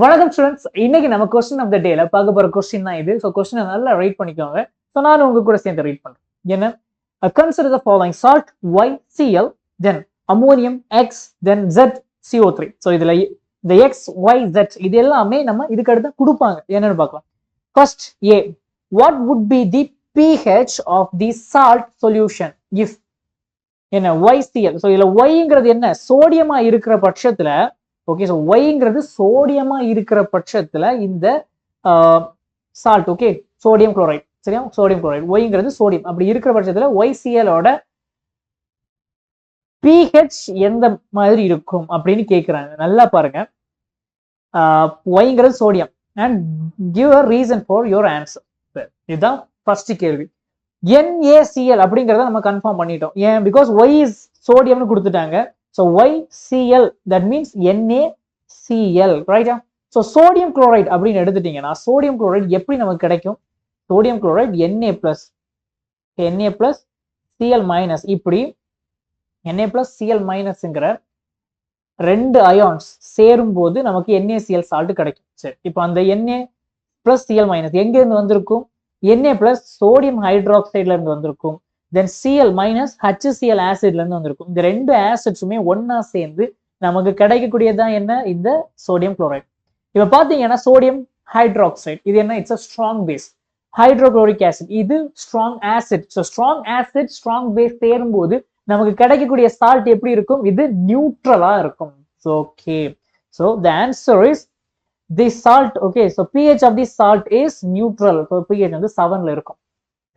வணக்கம் ஸ்டூடெண்ட்ஸ், இன்னைக்கு நம்ம கொஸ்டின் ஆஃப் த டேல பார்க்க போற கொஸ்டின் தான் இது. ஸோ கொஸ்டினை நல்லா ரைட் பண்ணிக்கோங்க. ஸோ நானும் உங்க கூட சேர்ந்து ரைட் பண்றேன். என்ன? Consider the following salt YCl, then ammonium X, then ZCO3. So இதுல இந்த XYZ இது எல்லாமே நம்ம இதுக்கு அடுத்து கொடுப்பாங்க. என்னன்னு பார்க்கலாம். First A, what would be the pH of the salt solution if என்ன YCl. ஸோ இதுல Yங்கிறது என்ன? சோடியமா இருக்கிற பட்சத்துல, ஓகே, ஸோ ஒய்ங்கிறது சோடியமா இருக்கிற பட்சத்துல இந்த சால்ட், ஓகே, சோடியம் குளோரைட், சரியா, சோடியம் குளோரைட். ஒய்ங்கிறது சோடியம். அப்படி இருக்கிற பட்சத்துல YClோட pH எந்த மாதிரி இருக்கும் அப்படின்னு கேட்கிறாங்க. நல்லா பாருங்க. ஒய்ங்கிறது sodium and give a reason for your answer. இதுதான் ஃபர்ஸ்ட் கேள்வி. NaCl அப்படிங்கிறத நம்ம கன்ஃபார்ம் பண்ணிட்டோம். ஏன்? பிகாஸ் Y இஸ் சோடியம்னு கொடுத்துட்டாங்க. So YCl, that means NaCl, right? So sodium chloride அப்படின்னு எடுத்துட்டீங்கன்னா சோடியம் குளோரைட் எப்படி நமக்கு கிடைக்கும்? Sodium chloride Na plus Cl minus, இப்படி Na plus Cl minusங்கிற ரெண்டு அயான்ஸ் சேரும் போது நமக்கு NaCl சால்ட் கிடைக்கும். சரி, இப்போ அந்த Na plus Cl minus எங்க இருந்து வந்திருக்கும்? Na plus சோடியம் ஹைட்ராக்சைட்ல இருந்து வந்திருக்கும். தென் Cl minus HCl ஆசிட்ல இருந்து வந்திருக்கும். இந்த ரெண்டு ஆசிட்ஸுமே ஒன்னா சேர்ந்து நமக்கு கிடைக்கக்கூடியதான் என்ன? இந்த சோடியம் குளோரைட். இப்ப பாத்தீங்கன்னா சோடியம் ஹைட்ராக்சைடு இது என்ன? It's a strong base. Hydrochloric acid இது strong acid. So strong acid strong base சேரும் போது நமக்கு கிடைக்கக்கூடிய சால்ட் எப்படி இருக்கும்? இது நியூட்ரலா இருக்கும். Okay, so the answer is the salt. Okay, so pH of the salt is neutral. So pH வந்து 7ல இருக்கும்.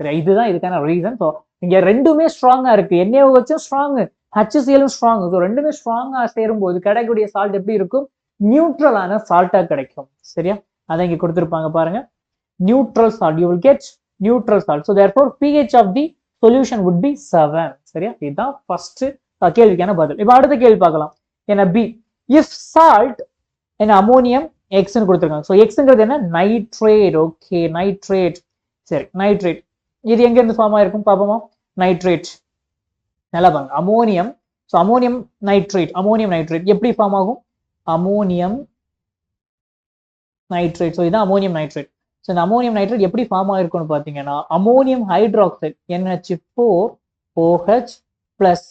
சரி, இதுதான் இதுக்கான ரீசன். ஸோ இங்க ரெண்டுமே ஸ்ட்ராங்கா இருக்கு. NaO வச்சும் ஸ்ட்ராங், HClயும் ஸ்ட்ராங். ஸோ ரெண்டுமே ஸ்ட்ராங்கா சேரும் போது கிடைக்கக்கூடிய சால்ட் எப்படி இருக்கும்? நியூட்ரலான சால்ட்டா கிடைக்கும். சரியா, அதை இங்க கொடுத்திருப்பாங்க பாருங்க. Neutral salt, you will get neutral salt. So therefore pH of the solution would be 7. சரியா, இதுதான் ஃபர்ஸ்ட் கேள்விக்கான பதில். இப்போ அடுத்த கேள்வி பார்க்கலாம். என்ன? B, இஃப் சால்ட் என்ன அமோனியம் Xன்னு கொடுத்துருக்காங்க. ஸோ Xங்கிறது என்ன? நைட்ரேட். Okay, nitrate. சரி, நைட்ரேட் இது எங்க இருந்து ஃபார்ம் ஆயிருக்கும் பாப்போமா? நைட்ரேட். நல்லா பாருங்க, அமோனியம். ஸோ அமோனியம் நைட்ரேட் எப்படி ஃபார்ம் ஆகும்? Ammonium nitrate. ஸோ இதுதான் அமோனியம் நைட்ரேட். ஸோ இந்த அமோனியம் நைட்ரேட் எப்படி ஃபார்ம் ஆயிருக்கும்னு பார்த்தீங்கன்னா ammonium hydroxide NH4OH plus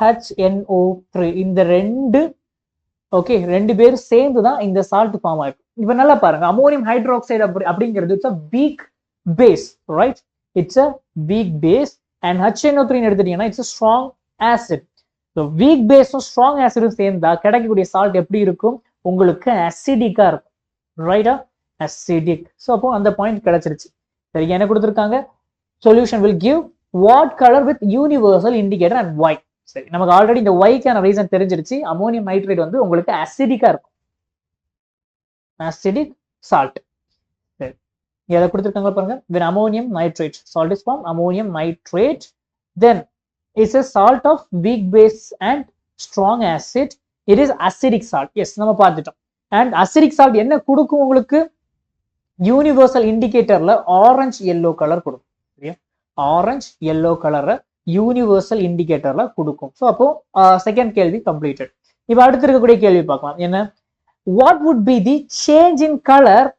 HNO3 இந்த ரெண்டு பேரும் சேர்ந்து தான் இந்த சால்ட் ஃபார்ம் ஆயிருக்கும். இப்போ நல்லா பாருங்க, அமோனியம் ஹைட்ராக்சைடு அப்படிங்கிறது it's a weak base, right? It's a weak base. And HNO3 எடுத்துட்டீங்கன்னா it's a strong acid. So weak base strong acid சேர்ந்தா கிடைக்கக்கூடிய சால்ட் எப்படி இருக்கும்? உங்களுக்கு அசிடிக்கா இருக்கும். ரைட்டா? அசிடிக். ஸோ அப்போ அந்த பாயிண்ட் கிடைச்சிருச்சு. சரி, என்ன கொடுத்துருக்காங்க? Solution will give what color with universal indicator and why. சரி, நமக்கு ஆல்ரெடி இந்த ஒய்க்கான ரீசன் தெரிஞ்சிருச்சு. அமோனியம் நைட்ரேட் வந்து உங்களுக்கு அசிடிக்கா இருக்கும். Acidic salt. எதை கொடுத்துருக்காங்க பாருங்க. when ammonium nitrate salt is formed, ammonium nitrate, then it's a salt of weak base and strong acid. It is acidic salt. Yes, நம்ம பார்த்துட்டோம். and acidic salt என்ன கொடுக்கும் உங்களுக்கு? யூனிவர்சல் இண்டிகேட்டர்ல ஆரஞ்சு எல்லோ கலர் கொடுக்கும். சரியா, ஆரஞ்சு எல்லோ கலரை universal இண்டிகேட்டர்ல கொடுக்கும். So அப்போ செகண்ட் கேள்வி கம்ப்ளீட்டட். இப்போ அடுத்து இருக்கக்கூடிய கேள்வி பார்க்கலாம். என்ன? What would be the change in colour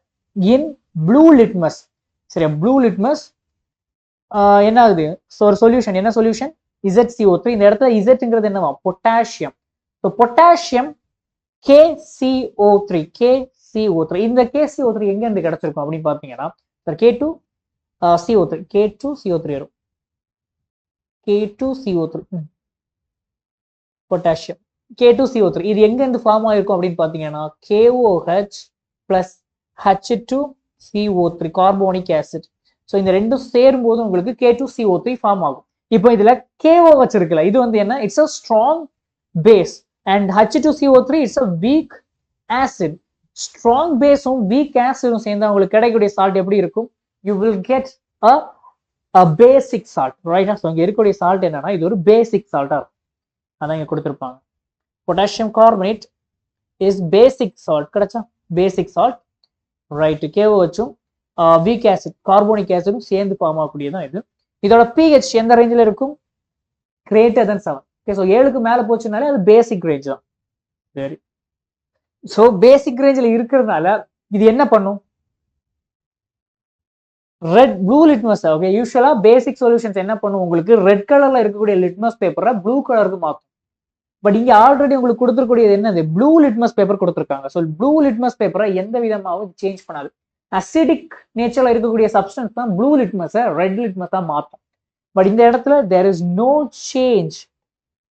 in blue litmus. சரியா, ப்ளூ லிட்மஸ் என்ன ஆகுது? ஸோ ஒரு சொல்யூஷன், என்ன சொல்யூஷன்? ZCO3. இந்த இடத்துல இசட்ங்கிறது என்னவா? பொட்டாசியம். So potassium KCO3. இந்த KCO3 எங்க இருந்து கிடைச்சிருக்கும் அப்படின்னு பாத்தீங்கன்னா K2CO3 வரும். K2CO3 பொட்டாசியம் K2CO3 இது எங்க இருந்து ஃபார்ம் ஆயிருக்கும் அப்படின்னு பாத்தீங்கன்னா KOH plus H2CO3 carbonic acid. So இந்த ரெண்டும் சேரும் போது உங்களுக்கு K2CO3 ஃபார்ம் ஆகும். இப்போ இதுல KOH இருக்குல்ல, இது வந்து என்ன? It's a strong base and H2CO3 it's a weak acid. strong பேஸும் weak acidum சேர்ந்தா உங்களுக்கு கிடைக்கக்கூடிய சால்ட் எப்படி இருக்கும்? you will get a basic salt, right? So இங்க இருக்கக்கூடிய சால்ட் என்னன்னா இது ஒரு பேசிக் சால்ட்டா இருக்கும். அதான் இங்க கொடுத்துருப்பாங்க. Potassium carbonate is basic salt. கிடைச்சா பேசிக் சால்ட், ரைட். KOHும் வீக் ஆசிட் கார்போனிக் ஆசிடும் சேர்ந்து ஃபார்ம் ஆகக்கூடியதான் இது. இதோட pH எந்த ரேஞ்சில் இருக்கும்? greater than 7. ஓகே, ஸோ 7க்கு மேல போச்சுனாலே அது பேசிக் ரேஞ்ச் தான். சரி, ஸோ பேசிக் ரேஞ்சில் இருக்கிறதுனால இது என்ன பண்ணும்? Red blue litmus. ஓகே, யூஸ்வலா பேசிக் சொல்யூஷன்ஸ் என்ன பண்ணும், உங்களுக்கு ரெட் கலர்ல இருக்கக்கூடிய லிட்மஸ் பேப்பரை ப்ளூ கலருக்கு மாற்றும். பட் இங்க ஆல்ரெடி உங்களுக்கு கொடுத்துருக்கூடியது என்னது, ப்ளூ லிட்மஸ் பேப்பர் கொடுத்துருக்காங்க. ஸோ ப்ளூ லிட்மஸ் பேப்பரை எந்த விதமாகவும் சேஞ்ச் பண்ணாது. அசிடிக் நேச்சர்ல இருக்கக்கூடிய சப்ஸ்டன்ஸ் தான் ப்ளூ லிட்மஸை ரெட் லிட்மஸா மாற்றும். பட் இந்த இடத்துல there is no change.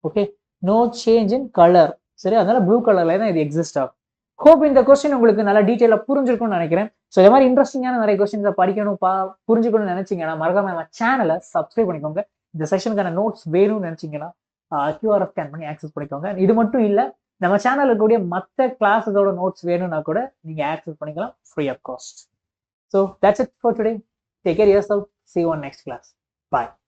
Okay, no change in colour. சரி, அதனால ப்ளூ கலர்ல தான் இது எக்ஸிஸ்ட் ஆகும். ஹோப் இந்த கொஸ்டின் உங்களுக்கு நல்லா டீட்டெயிலா புரிஞ்சிருக்கும்னு நினைக்கிறேன். ஸோ இந்த மாதிரி இன்ட்ரெஸ்டிங்கான நிறைய கொஸ்டின்ஸை படிக்கணும், புரிஞ்சுக்கணும்னு நினைச்சீங்கன்னா மறக்காம நம்ம சேனலை சப்ஸ்கிரைப் பண்ணிக்கோங்க. இந்த செஷனுக்கான நோட்ஸ் வேணும்னு நினைச்சீங்கன்னா QR ஸ்கேன் பண்ணி ஆக்சஸ் பண்ணிக்கோங்க. இது மட்டும் இல்ல, நம்ம சேனல்ல இருக்கக்கூடிய மற்ற கிளாஸஸோட நோட்ஸ் வேணும்னா கூட நீங்க ஆக்சஸ் பண்ணிக்கலாம் free of cost. So that's it for today. Take care yourself. See you on next class. Bye.